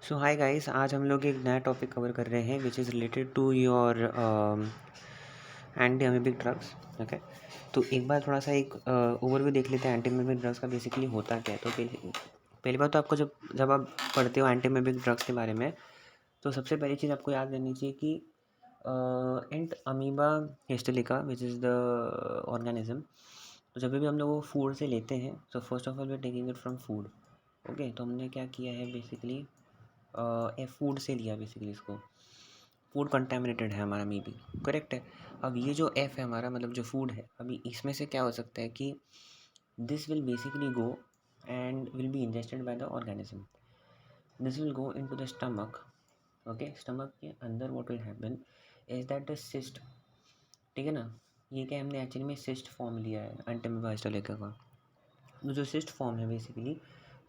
सो hi guys, आज हम लोग एक नया टॉपिक कवर कर रहे हैं which is related to your anti amoebic drugs. Okay, तो एक बार थोड़ा सा एक ओवरव्यू देख लेते हैं एंटी अमीबिक ड्रग्स का बेसिकली होता क्या है। तो पहली बात तो आपको जब जब आप पढ़ते हो एंटी अमीबिक ड्रग्स के बारे में, तो सबसे पहली चीज़ आपको याद रहनी चाहिए कि entamoeba histolytica which is the organism. तो जब भी हम लोग वो फूड से लेते हैं, तो first of all we taking it from food. Okay, तो हमने क्या किया है बेसिकली फूड से लिया बेसिकली इसको। फूड कंटेमिनेटेड है हमारा मे बी, करेक्ट है। अब ये जो एफ है हमारा, मतलब जो फूड है, अभी इसमें से क्या हो सकता है कि this will basically go and will be ingested by the organism. This will go into the stomach. Okay, stomach के अंदर what will happen is that the cyst, ठीक है ना। ये क्या हमने एक्चुअली में सिस्ट फॉर्म लिया है एंटीमीबा हिस्टोलिका का। तो जो सिस्ट फॉर्म है बेसिकली,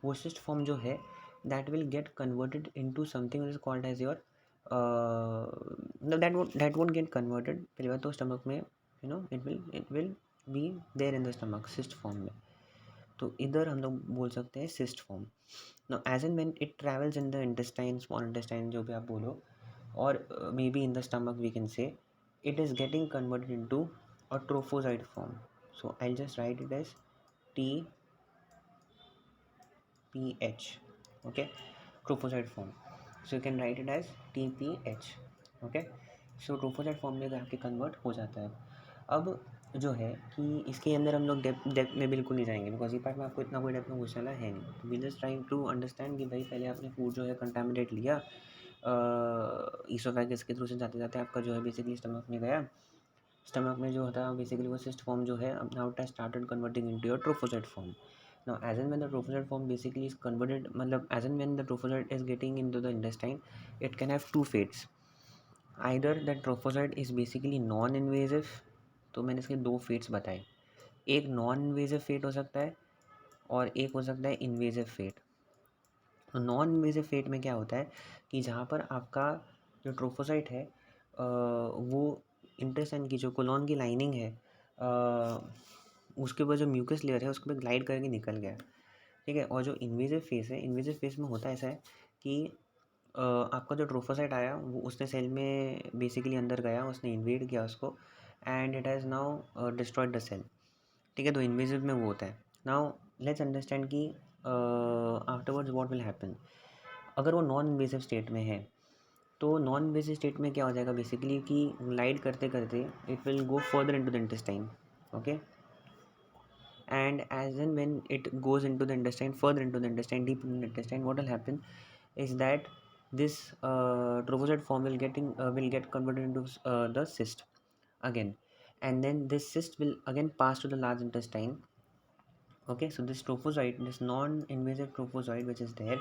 वो सिस्ट फॉर्म जो है that will get converted into something is called as your मतलब दैट वोंट गेट कन्वर्टेड। पहली बात तो स्टमक में it will be there in the stomach cyst form में। तो इधर हम लोग बोल सकते हैं cyst form. Now as and when it travels in the intestine, small intestine, जो भी आप बोलो, और may be in the stomach we can say it is getting converted into a trophozoite form. So I'll just write it as TPH. Okay, trophozoite form. So you can write it as TPH. Okay, so trophozoite form में जाके convert हो जाता है। अब जो है कि इसके अंदर हम लोग डेप्थ में बिल्कुल नहीं जाएंगे, बिकॉज ये पार्ट में आपको इतना कोई डेप्थ में घुसने वाला है नहीं। तो we just trying to understand कि भाई पहले आपने फूड जो है कंटामिनेट लिया, ईसोफेगस के थ्रू से जाते जाते आपका जो है बेसिकली स्टमक में गया। स्टमक में जो होता है बेसिकली वो सिस्ट फॉर्म जो है, अब now it has started converting into your trophozoite form. Now as and when the trophozoite form basically is converted, मतलब as and when the trophozoite is getting into the intestine, it can have two fates. Either the trophozoite is basically non invasive, तो मैंने इसके दो fates बताए। एक non invasive fate हो सकता है और एक हो सकता है इन्वेजिव फेट। तो नॉन इन्वेजिव फेट में क्या होता है कि जहाँ पर आपका जो ट्रोफोसाइट है वो इंटेस्टाइन की जो कोलोन की लाइनिंग है, उसके ऊपर जो म्यूकस लेयर है उसके ऊपर ग्लाइड करके निकल गया, ठीक है। और जो इन्वेजिव फेस है, इन्वेजिव फेस में होता ऐसा है कि आपका जो ट्रोफोसाइट आया वो उसने सेल में बेसिकली अंदर गया, उसने इन्वेड किया उसको, and it has now destroyed the cell, ठीक है। तो इन्वेजिव में वो होता है। नाउ लेट्स अंडरस्टैंड कि आफ्टरवर्ड्स व्हाट विल हैपन। अगर वो नॉन इन्वेजिव स्टेट में है, तो नॉन इन्वेजिव स्टेट में क्या हो जाएगा बेसिकली कि ग्लाइड करते करते it will go further into the intestine. Okay, and as and when it goes into the intestine, further into the intestine, deep in the intestine, what will happen is that this trophozoite form will get converted into the cyst again, and then this cyst will again pass to the large intestine. Okay, so this trophozoite, this non-invasive trophozoite which is there,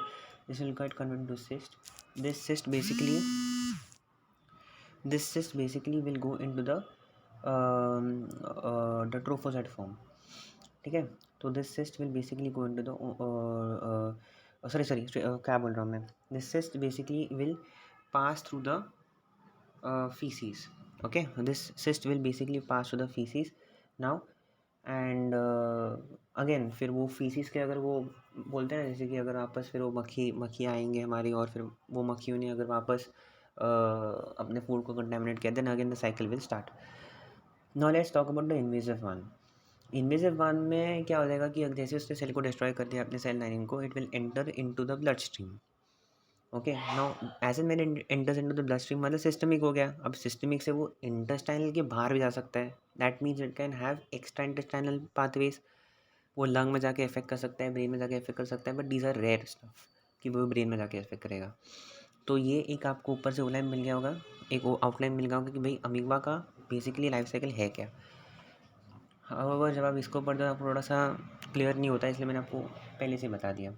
this will get converted into cyst. This cyst basically will go into the trophozoite form, ठीक है। तो this cyst will basically go into the sorry क्या बोल रहा हूँ मैं, this cyst basically will pass through the faeces. Okay, this cyst will basically pass through the faeces now, and again फिर वो फीसीज के अगर वो बोलते हैं ना, जैसे कि अगर वापस फिर वो मक्खी आएंगे हमारी, और फिर वो मक्खियों ने अगर वापस अपने फूड को कंटेमिनेट किया, then again the cycle will start. Now let's talk about the invasive one. Invasive one में क्या हो जाएगा कि जैसे उसने सेल को डिस्ट्रॉय कर दिया अपने सेल लाइनिंग को, it will enter into the blood stream. Okay, now as and when enters into the blood stream मतलब सिस्टमिक हो गया। अब सिस्टमिक से वो इंटेस्टाइनल के बाहर भी जा सकता है, that means it can have extra intestinal pathways. वो लंग में जाके इफेक्ट कर सकता है, ब्रेन में जाके इफेक्ट कर सकता है, but these are rare stuff कि वो ब्रेन में जाके इफेक्ट करेगा। तो ये एक आपको ऊपर से आउटलाइन मिल गया होगा, एक आउटलाइन मिल गया होगा कि भाई अमीबा का बेसिकली लाइफ साइकिल है क्या। हाउएवर जब आप इसको पढ़ते हो आपको थोड़ा सा क्लियर नहीं होता, इसलिए मैंने आपको पहले से बता दिया।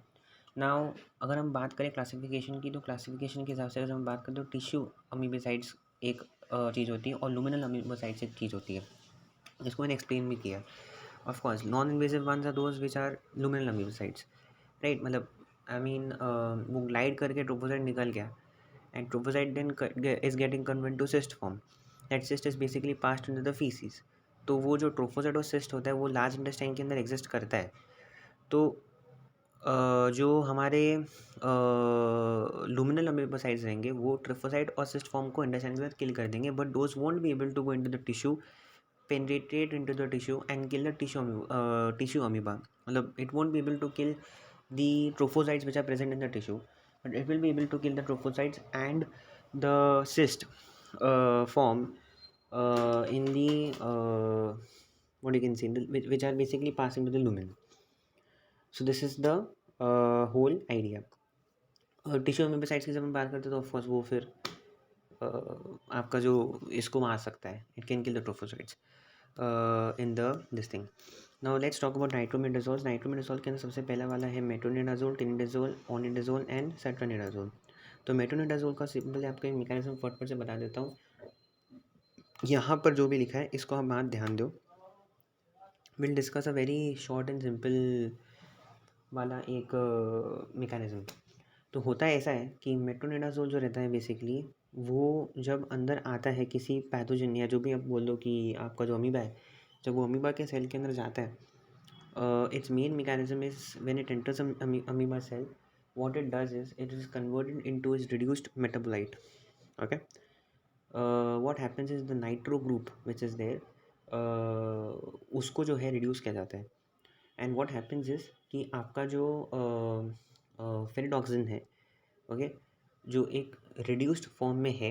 नाउ अगर हम बात करें क्लासिफिकेशन की, तो क्लासिफिकेशन के हिसाब से अगर हम बात करें तो टिश्यू अमीबोसाइट्स एक चीज़ होती है और लुमिनल अमीबोसाइट्स एक चीज़ होती है, जिसको मैंने एक्सप्लेन भी किया। Of course non invasive ones are those which are luminal amoebicides, right. मतलब आई मीन वो ग्लाइड करके ट्रोफोसाइट निकल गया, and trophozoite then is getting convert to cyst form, that cyst is basically passed into the faeces. तो वो जो trophocyte और cyst होता है वो लार्ज इंटेस्टाइन के अंदर एग्जिस्ट करता है। तो जो हमारे लुमिनल अमीबोसाइट्स रहेंगे वो ट्रिफोसाइट और सिस्ट फॉर्म को इंडस्ट्राइन के साथ किल कर देंगे, but those won't be able to go into the tissue, penetrate into the tissue and kill the tissue amoeba. मतलब it won't be able to kill the trophocytes which are present in the tissue, but it will be able to kill the trophocytes and the cyst form in the what you can say, which are basically passing to the lumen. So this is the whole idea. Tissue amoebocytes की जब हम बात करते हैं तो of course वो फिर आपका जो इसको मार सकता है, it can kill the trophozoites in the this thing. Now let's talk about nitroimidazole. Nitroimidazole के अंदर सबसे पहला वाला है metronidazole, tinidazole, ornidazole and satranidazole. तो मेट्रोनिडाजोल का सिंपल आपको एक मैकेनिज्म फटाफट से बता देता हूँ. यहाँ पर जो भी लिखा है इसको आप बात ध्यान दो. Will discuss a very short and simple वाला एक मैकेनिज्म. तो होता है ऐसा है कि मेट्रोनिडाजोल जो रहता है बेसिकली वो जब अंदर आता है किसी पैथोजन या जो भी आप बोल दो कि आपका जो अमीबा है, जब वो अमीबा के सेल के अंदर जाता है, its main mechanism is when it enters amoeba cell, what it does is it is converted into is reduced metabolite. Okay, what happens is the nitro group which is there, उसको जो है reduce किया जाता है. And what happens is कि आपका जो ferredoxin है, ओके, जो एक रिड्यूस्ड फॉर्म में है,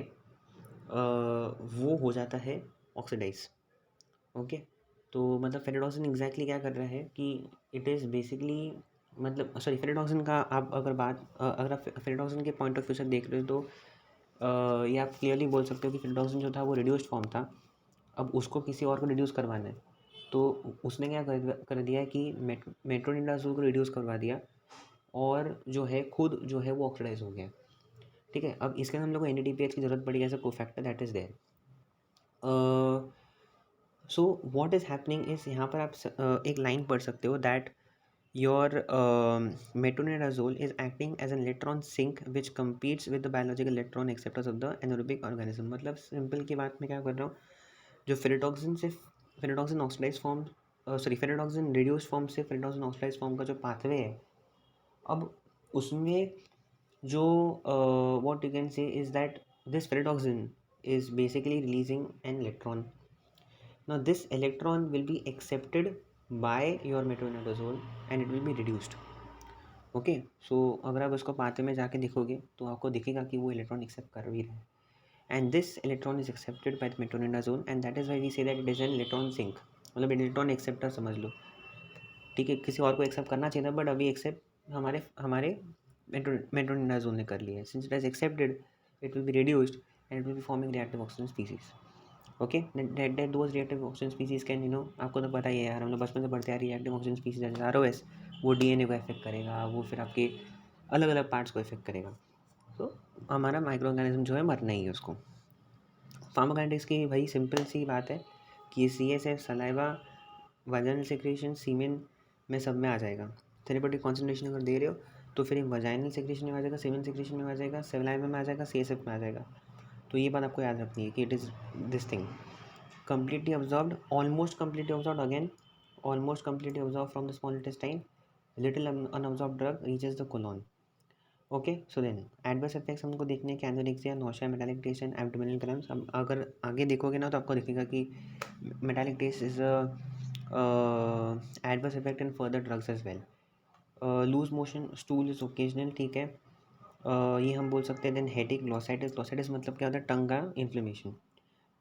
वो हो जाता है ऑक्सीडाइज. ओके, तो मतलब फेरिडॉक्सिन एग्जैक्टली क्या कर रहा है कि इट इज़ बेसिकली, मतलब सॉरी, फेरिडॉक्सिन का आप अगर आप फेरिडॉक्सिन के पॉइंट ऑफ व्यू से देख रहे हो तो ये आप क्लियरली बोल सकते हो कि फेरिडॉक्सिन जो था वो रिड्यूस्ड फॉर्म था. अब उसको किसी और को रिड्यूस करवाना है, तो उसने क्या कर दिया है कि मेट्रोनिडाजोल को रिड्यूस करवा दिया और जो है खुद जो है वो ऑक्सीडाइज हो गया. ठीक है, अब इसके अंदर हम लोग को NADPH की ज़रूरत पड़ी as a cofactor that is there. So what is happening is, यहाँ पर आप एक लाइन पढ़ सकते हो that your metronidazole is acting as an electron sink which competes with the biological electron acceptors of the anaerobic organism. मतलब simple की बात में क्या कर रहा हूँ, जो ferredoxin oxidise form, sorry, ferredoxin reduce form से फेरिडॉक्सिन ऑक्सीडाइज फॉर्म का जो पाथवे है, अब उसमें जो what you can say is that this ferredoxin is basically releasing an electron. Now this electron will be accepted by your metronidazole and it will be reduced. Okay, so अगर आप उसको पाते में जाके देखोगे तो आपको दिखेगा कि वो इलेक्ट्रॉन एक्सेप्ट कर भी रहा है. And this electron is accepted by metronidazole and that is why we say that it is an electron sink. मतलब इलेक्ट्रॉन एक्सेप्टर समझ लो. ठीक है, किसी और को एक्सेप्ट करना चाहिए था बट अभी एक्सेप्ट हमारे हमारे मेट्रोनिडाजोल ने कर लिया है. Since it is accepted, it will be reduced and it will be forming reactive oxygen species. Okay, that those reactive oxygen species can, आपको तो पता ही है यार, हम लोग बचपन से पढ़ते आ रही है reactive oxygen species as ROS. वो DNA को इफेक्ट करेगा, वो फिर आपके अलग अलग पार्ट्स को इफेक्ट करेगा. तो हमारा माइक्रो ऑर्गेनिज्म जो है मरना ही है उसको. फार्माकोकाइनेटिक्स की भाई सिंपल सी बात है कि CSF, सलाइवा, वाजाइनल सेक्रेशन, सीमेन में सब में आ जाएगा. थेरेपेटिक कॉन्सेंट्रेशन अगर दे रहे हो तो फिर वाजाइनल सेक्रेशन में आ जाएगा, सीमेन सेक्रेशन में आ जाएगा, सलाइवा में आ जाएगा, CSF में आ जाएगा. तो ये बात आपको याद रखनी है कि it is this thing completely absorbed, almost completely absorbed, again almost completely absorbed from the small intestine, little unabsorbed drug reaches the colon. Okay, so then adverse effects हमको देखने के anorexia, nausea, metallic taste and abdominal cramps. अब अगर आगे देखोगे ना तो आपको दिखेगा कि metallic taste is adverse effect in further drugs as well. Loose motion, stool is occasional. ठीक है, ये हम बोल सकते हैं. Then headache, glossitis. ग्लोसाइटिस मतलब क्या होता है, टंग का inflammation.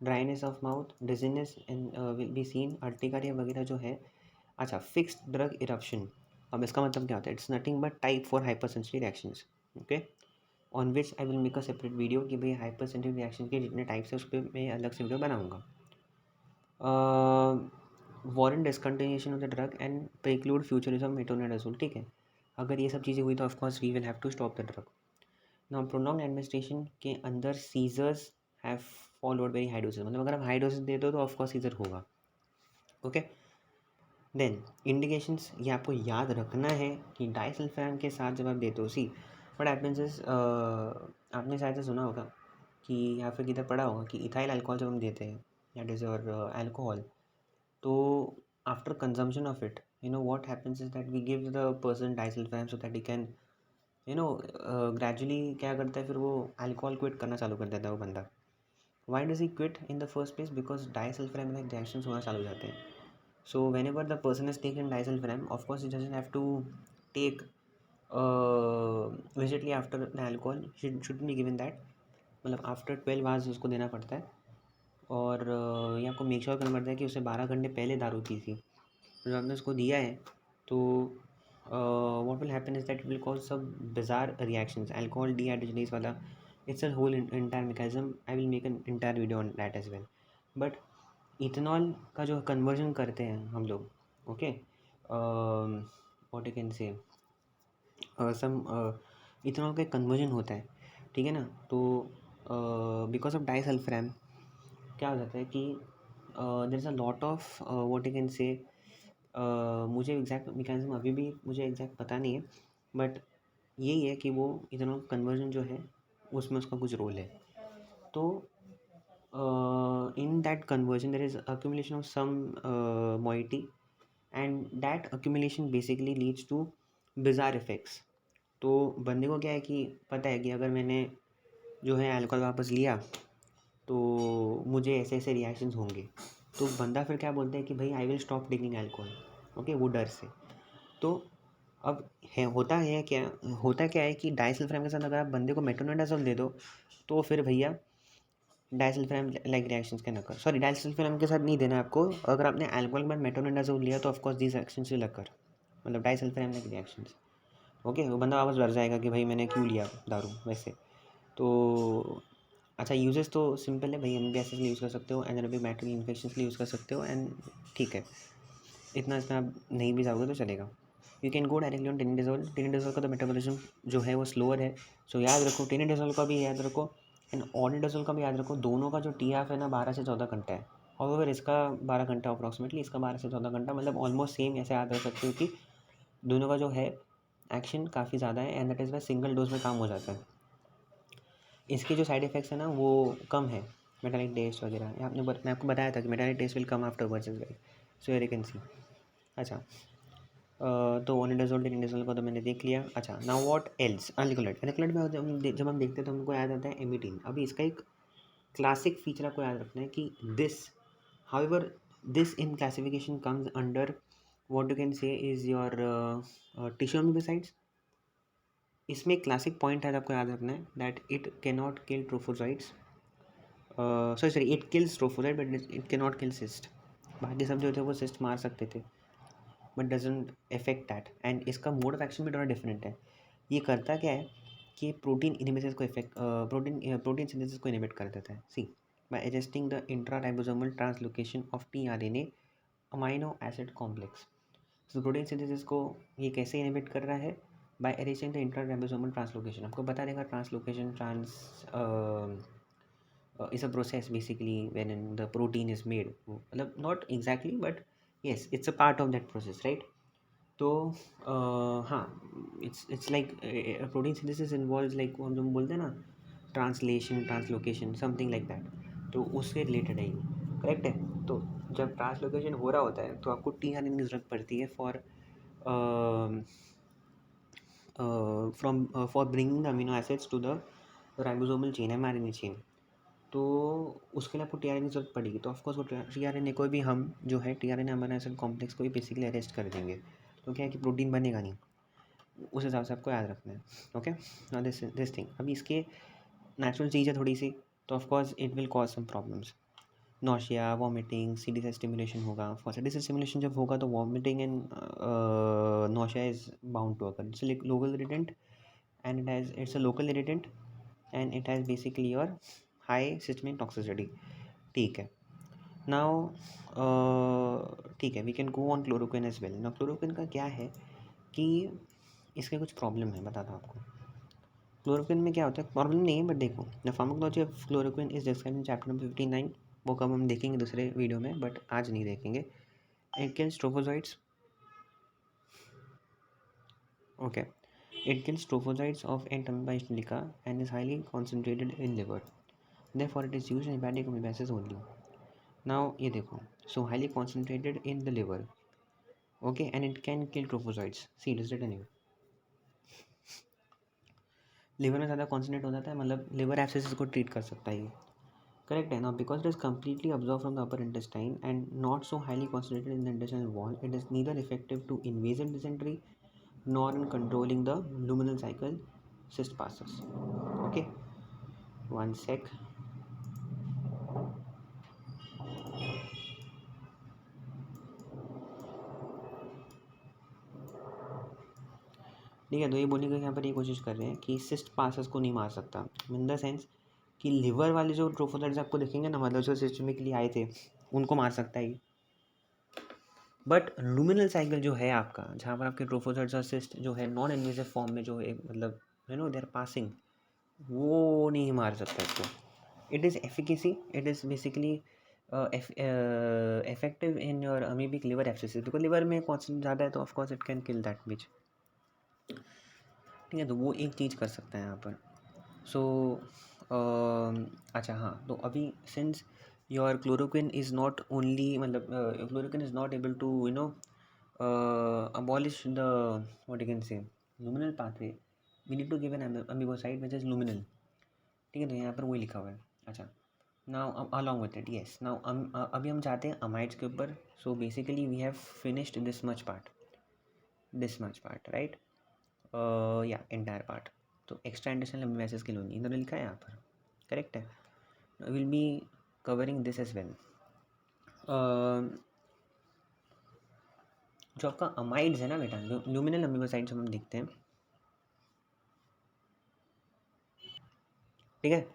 Dryness of mouth, dizziness will be seen. Urticaria वगैरह जो है. अच्छा, फिक्स्ड ड्रग इरप्शन. अब इसका मतलब क्या होता है, it's nothing but type 4 hyper sensitive reactions. Okay, on which I will make a separate video कि भाई हाइपर सेंसिटिव रिएक्शन के जितने टाइप्स है उस पर मैं अलग से वीडियो बनाऊंगा. Warrant discontinuation of the drug and preclude future use of metronidazole. ठीक है, अगर ये सब चीज़ें हुई तो of course we will have to stop the drug. Now prolong administration के अंदर seizures have followed very high dosage. मतलब अगर आप हाई डोसेज देते हो तो ऑफकोर्स सीजर होगा. ओके, देन इंडिकेशंस, ये आपको याद रखना है कि डाइसल्फाम के साथ जब आप देते हो, सी व्हाट हैपेंस इज, आपने शायद से सुना होगा कि या फिर किधर पढ़ा होगा कि इथाइल अल्कोहल जब हम देते हैं, दैट इज़ योर अल्कोहल, तो after consumption of it, what happens is that we give the person disulfiram so that he can gradually क्या करता है, फिर वो अल्कोहल क्विट करना चालू कर देता है वो बंदा. Why does he quit in the first place? Because disulfiram like reactions होना चालू हो जाते हैं. So whenever the person has taken disulfiram, of course he doesn't have to take immediately after the alcohol. Shouldn't be given that. मतलब after 12 hours उसको देना पड़ता है. और ये आपको मेक श्योर करना पड़ता है कि उसने 12 घंटे पहले दारू पी थी. जब आपने उसको दिया है तो what will happen is that it will cause some bizarre reactions. Alcohol dehydrogenase वाला, it's a whole entire mechanism. I will make an entire video on that as well. But ethanol का जो कन्वर्जन करते हैं हम लोग, okay, what you can से सम ethanol का conversion होता है, ठीक है ना. तो बिकॉज ऑफ डाइसल्फाम क्या हो जाता है कि there is a lot of what you can say, मुझे एग्जैक्ट मैकेनिज्म अभी भी मुझे एग्जैक्ट पता नहीं है, बट यही है कि वो इथेनॉल कन्वर्जन जो है उसमें उसका कुछ रोल है. तो in that conversion there is accumulation of some moiety, and that accumulation basically leads to bizarre effects. तो बंदे को क्या है कि पता है कि अगर मैंने जो है अल्कोहल वापस लिया तो मुझे ऐसे ऐसे रिएक्शंस होंगे. तो बंदा फिर क्या बोलता है कि भाई I will stop taking alcohol, okay, वो डर से. तो अब है होता क्या है कि डाइसल्फाम के साथ अगर आप बंदे को मेट्रोनिडाज़ोल दे दो तो फिर भैया disulfiram like reactions can occur. Sorry, disulfiram के साथ नहीं देना आपको. अगर आपने अल्कोहल के बाद मेट्रोनिडाज़ोल लिया तो of course these reactions will occur, मतलब डाइसल्फाम लाइक रिएक्शंस. ओके, वो बंदा वापस डर जाएगा कि भाई मैंने क्यों लिया दारू वैसे. तो अच्छा, यूजेस तो सिंपल है भाई. एमबीएस के लिए यूज़ कर सकते हो, एनारोबिक बैक्टीरियल इन्फेक्शन के लिए यूज़ कर सकते हो, एंड ठीक है, इतना इसमें आप नहीं भी जाओगे तो चलेगा. You can go directly on tinidazole. Tinidazole का तो मेटाबॉलिज्म जो है वो स्लोअर है. सो याद रखो, टेनिडाज़ोल का भी याद रखो एंड ऑर्निडाज़ोल का भी याद रखो. दोनों का जो टी एफ है ना 12 से 14 घंटा है. और इसका 12 घंटा अप्रॉक्सीमेटली, इसका 12 से 14 घंटा, मतलब ऑलमोस्ट सेम. ऐसे याद रख सकते हो कि दोनों का जो है एक्शन काफ़ी ज़्यादा है, and that is Y single dose में काम हो जाता है. इसके जो साइड इफ़ेक्ट्स है ना वो कम है. मेटालिक टेस्ट वगैरह मैं आपको बताया था कि metallic test will come after versus guys. So here you can see. अच्छा, तो ओनिडाज़ोल टेनिडाज़ोल को तो मैंने देख लिया. अच्छा, नाउ व्हाट एल्स. अल्कोहल में जब हम देखते हैं तो हमको याद आता है एमिटीन. अभी इसका एक क्लासिक फीचर आपको याद रखना है कि this, however, this in classification comes under what you can say is your tissue amoebicides. इसमें क्लासिक पॉइंट है आपको याद रखना है that it cannot kill trophozoites. Sorry, it kills trophozoite but it cannot kill cyst. बाकी सब जो थे वो सिस्ट मार सकते थे but doesn't effect that. And इसका मोड ऑफ एक्शन भी थोड़ा डिफरेंट है. ये करता क्या है कि प्रोटीन इनहिबिशन को प्रोटीन सिंथेसिस को इनहिबिट कर देता है. See, by adjusting the intraribosomal translocation of tRNA amino acid complex. तो प्रोटीन सिंथेसिस को ये कैसे इनहिबिट कर रहा है? By arresting the intraribosomal translocation. आपको बता देगा translocation is a process basically when the protein is made. मतलब not exactly but yes, it's a part of that process, right? तो हाँ, it's like protein synthesis involves like हम जो बोलते हैं ना translation, translocation, something like that. तो उससे रिलेटेड है ये, करेक्ट है. तो जब ट्रांसलोकेशन हो रहा होता है तो आपको टीआरएनए की ज़रूरत पड़ती है for bringing the amino acids to the ribosomal chain, mRNA chain. तो उसके लिए आपको टीआरएनए की ज़रूरत पड़ेगी. तो ऑफकोर्स वो टीआरएनए को भी हम जो है टीआरएनए अमीनो एसिड कॉम्प्लेक्स को भी बेसिकली अरेस्ट कर देंगे. तो क्या है कि प्रोटीन बनेगा नहीं. उस हिसाब से आपको याद रखना है. Okay, now this thing. अभी इसके नेचुरल चीज़ है थोड़ी सी, तो of course it will cause some problems. Nausea, vomiting, CD stimulation होगा. फॉर सीडी स्टिमुलेशन जब होगा तो vomiting and nausea is bound to occur. It's local irritant and it's a local irritant and it has basically your high systemic toxicity. ठीक है. Now ठीक है, we can go on chloroquine as well. Now chloroquine का क्या है कि इसके कुछ प्रॉब्लम है, बताता हूँ आपको. क्लोरोक्विन में क्या होता है, प्रॉब्लम नहीं है बट देखो, the pharmacology of chloroquine is described in chapter number 59. वो कब हम देखेंगे दूसरे वीडियो में, बट आज नहीं देखेंगे. It kills trophozoites. Okay, it kills trophozoites of entamoeba indica and is highly concentrated in liver. Therefore it is used in hepatic amoebiasis only. Now ये देखो, so highly concentrated in the liver. Okay, and it can kill trophozoites. See, it is written here. Liver में ज़्यादा concentrate हो जाता है, मतलब liver abscesses को treat कर सकता है ये, करेक्ट है ना. Because it is completely absorb from the upper intestine and not so highly concentrated in the intestinal wall, it is neither effective to invasive dysentery nor in controlling the luminal cycle cyst passes. Okay, one sec. ठीक है, तो ये बोलने का यहाँ पर ये कोशिश कर रहे हैं कि सिस्ट पासस को नहीं मार सकता, इन द सेंस कि लिवर वाले जो ट्रोफोसाइट्स आपको दिखेंगे ना, मतलब जो सिस्टमिकली आए थे उनको मार सकता है, बट लुमिनल साइकिल जो है आपका, जहाँ पर आपके ट्रोफोसाइट्स और सिस्ट जो है नॉन इन्वेसिव फॉर्म में जो है, मतलब you know they are passing, वो नहीं मार सकता इसको. It is efficacy, it is basically effective in your amoebic liver abscesses, because liver में कॉन्सेंट्रेट ज़्यादा है तो of course it can kill that bitch. ठीक है, तो वो एक चीज़ कर सकता है यहाँ पर. सो अच्छा हाँ, तो अभी since your chloroquine is not only, मतलब chloroquine is not able to you know abolish the what you can say luminal pathway, we need to give an amiboside which is luminal. ठीक है, तो यहाँ पर वही लिखा हुआ है. अच्छा, now along with it, yes, now अभी हम जाते हैं अमाइड्स के ऊपर. So basically we have finished this much part right, या एंटायर पार्ट. तो एक्स्ट्रा इंटेस्टाइनल अमीनो एसिड्स के लिए इधर लिखा है यहाँ पर, करेक्ट है. Will be covering this as well. जो आपका अमाइड्स है ना बेटा, ल्यूमिनल अमीनोसाइड्स हम देखते हैं. ठीक है,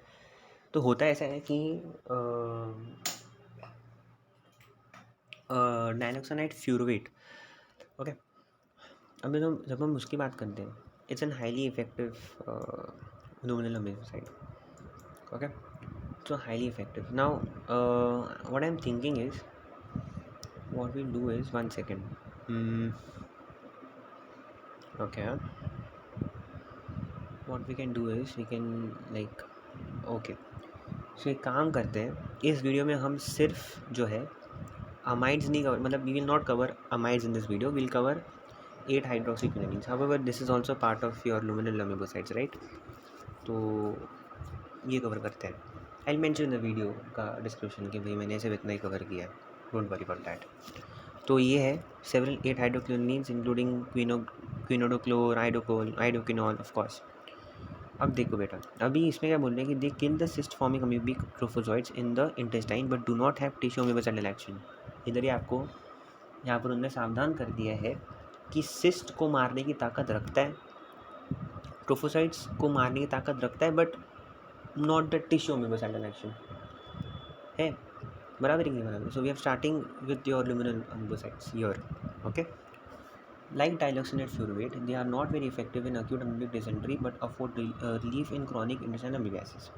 तो होता ऐसा है कि डाइनोक्सानाइड फ्यूरोवेट. ओके, अभी तो जब हम उसकी बात करते हैं, it's an highly effective luminal amoebicide. Okay, so highly effective. Now what I'm thinking is, what we'll do is, one second. Okay, what we can do is we can like okay, so एक काम करते हैं, इस video में हम सिर्फ जो है अमाइड्स नहीं कवर, मतलब we will not cover amides in this video, will cover 8 hydroxyquinolines. However this is also part of your luminal amoebicides, right. तो ये कवर करते हैं. I will mention the video का डिस्क्रिप्शन कि भाई मैंने सिर्फ इतना ही कवर किया है, डोंट वरी अबाउट दैट. तो ये है सेवरल 8 हाइड्रोक्विनोलिन्स इंक्लूडिंग क्विनोडोक्लोर, आइडोकिनॉल, ऑफ कोर्स. अब देखो बेटा, अभी इसमें क्या बोल रहे हैं कि they kill the cyst forming amoebic trophozoites in the intestine but do not have tissue amoebicidal action. इधर ही आपको यहाँ पर उन्होंने सावधान कर दिया है कि सिस्ट को मारने की ताकत रखता है, ट्रोफोसाइड्स को मारने की ताकत रखता है, but not the tissue amoebicidal action है. बराबर ही बराबर. So we are starting with your luminal amoebicides here. Okay, like diloxinate furovate, they are not very effective in acute amoebic dysentery but afford relief in chronic intestinal amoebiasis.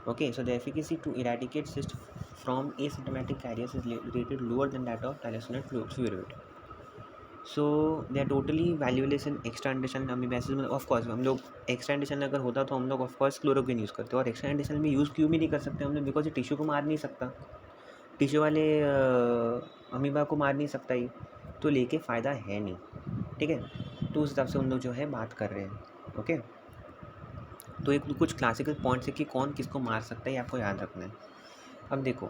Okay, so the efficacy to eradicate cyst from asymptomatic carriers is rated lower than that of diloxinate furovate. So they are totally valueless in extra intestinal amoebiasis. Of course हम लोग extra intestinal अगर होता तो हम लोग of course chloroquine use करते, और extra intestinal में यूज़ क्यों भी नहीं कर सकते हम लोग, बिकॉज ये टिश्यू को मार नहीं सकता, टिश्यू वाले अमीबा को मार नहीं सकता ही, तो लेके फ़ायदा है नहीं. ठीक है, तो उस हिसाब से हम लोग जो है बात कर रहे हैं. ओके, तो एक कुछ क्लासिकल पॉइंट्स है कि कौन किसको मार सकता है, ये आपको याद रखना है. अब देखो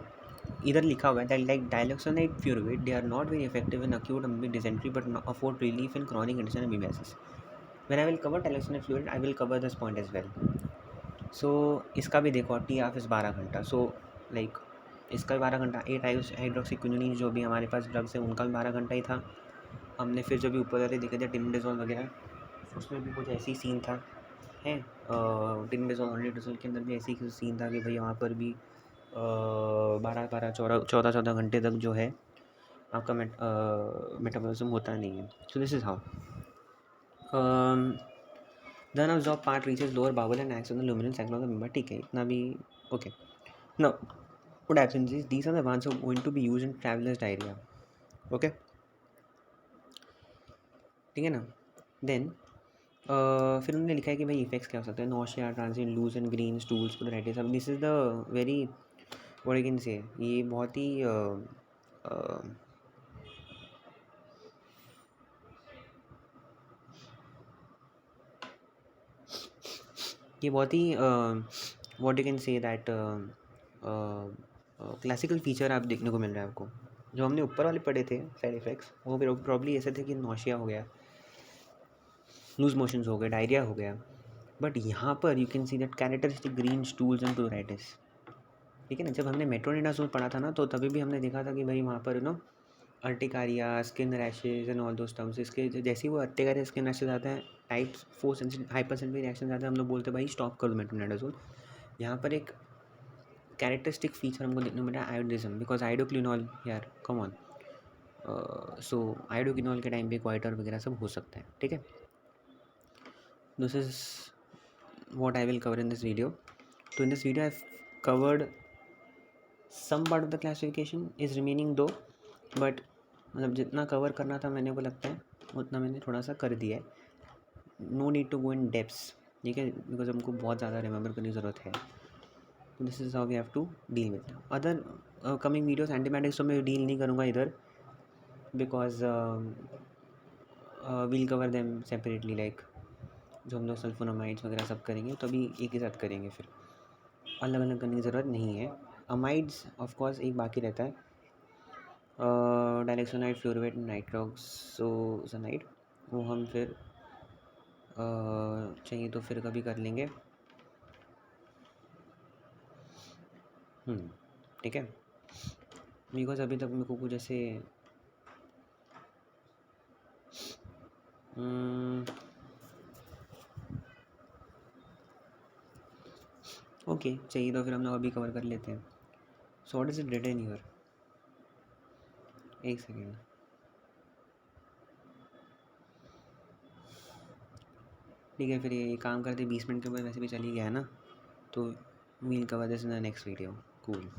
इधर लिखा हुआ है that like diloxanide furoate they are not very effective in acute amoebic dysentery but afford relief in chronic intestinal amoebiasis. When I will cover diloxanide furoate I will cover this point as well. So इसका भी देखो TF 12 घंटा. So like इसका भी 12 घंटा. 8 हाइड्रोक्सीक्विनोलिन जो भी हमारे पास ड्रग्स है उनका भी 12 घंटा ही था. हमने फिर जब भी ऊपर वाले देखे थे टिमडेजोल वगैरह, उसमें भी कुछ ऐसी ही सीन था है. टिमडेजोल ऑनलिडेजोल के अंदर भी ऐसी ही सीन था कि भाई वहाँ पर भी 14 घंटे तक जो है आपका मेटाबॉलिज्म होता नहीं है. So this is how the unabsorbed part reaches lower bowel and acts on the luminal cycle of the member. ठीक है, इतना भी okay. Now what happens is these are the ones who are going to be used in travellers diarrhoea. Okay, ठीक है ना. Then फिर उन्होंने लिखा है कि भाई इफेक्ट्स क्या हो सकते हैं, nausea, transient loose and green stools, pleuritis. अब this is the very what you can say, ये बहुत ही ये बहुत ही what you can say that classical feature आप देखने को मिल रहा है आपको। जो हमने ऊपर वाले पढ़े थे साइड इफ़ेक्ट्स, वो प्रॉब्ली ऐसे थे कि नौशिया हो गया, लूज मोशंस हो गए, डायरिया हो गया, बट यहाँ पर you can see that characteristic green stools and प्लूराइटिस। ठीक है ना, जब हमने मेट्रोनिडाज़ोल पढ़ा था ना, तो तभी भी हमने देखा था कि भाई वहाँ पर urticaria, skin rashes and all those terms. इसके जैसे ही वो अर्टिकारिया, स्किन रैशेज आते हैं, types 4 sensitive hyper sensitive reaction आते हैं, हम लोग बोलते हैं भाई स्टॉप कर दो मेट्रोनिडाज़ोल। यहाँ पर एक कैरेक्टरिस्टिक फीचर हमको देखने को मिला आयोडिज्म, बिकॉज आयोडोक्लिनॉल यार कम ऑन। सो आयोडोक्लिनॉल के टाइम पे क्वाइटर वगैरह सब हो सकता है। ठीक है, this is what I will cover in this video. So in this video I've covered some part of the classification is remaining though, but मतलब जितना कवर करना था मैंने को लगता है उतना मैंने थोड़ा सा कर दिया है। No need to go in depths, ठीक है, बिकॉज हमको बहुत ज़्यादा रिमेंबर करने की ज़रूरत है। This is how we have to deal with other coming videos. Antibiotics तो मैं डील नहीं करूँगा इधर, because we'll cover them separately, like जो हम लोग सल्फोनामाइड्स वगैरह सब करेंगे तो अभी एक ही साथ करेंगे, फिर अलग अलग करने की ज़रूरत नहीं है। अमाइड्स ऑफ कोर्स एक बाकी रहता है, डायलेक्सोनाइड, फ्लोरोवेट, नाइट्रोक्सोसनाइड, वो हम फिर चाहिए तो फिर कभी कर लेंगे। ठीक है, बिकॉज अभी तक मेरे को कुछ ऐसे ओके चाहिए तो फिर हम लोग अभी कवर कर लेते हैं। So what is it written here, एक सेकेंड। ठीक है, फिर ये काम करते 20 मिनट के बाद वैसे भी चली गया है ना, तो we'll cover this in the next video. Cool.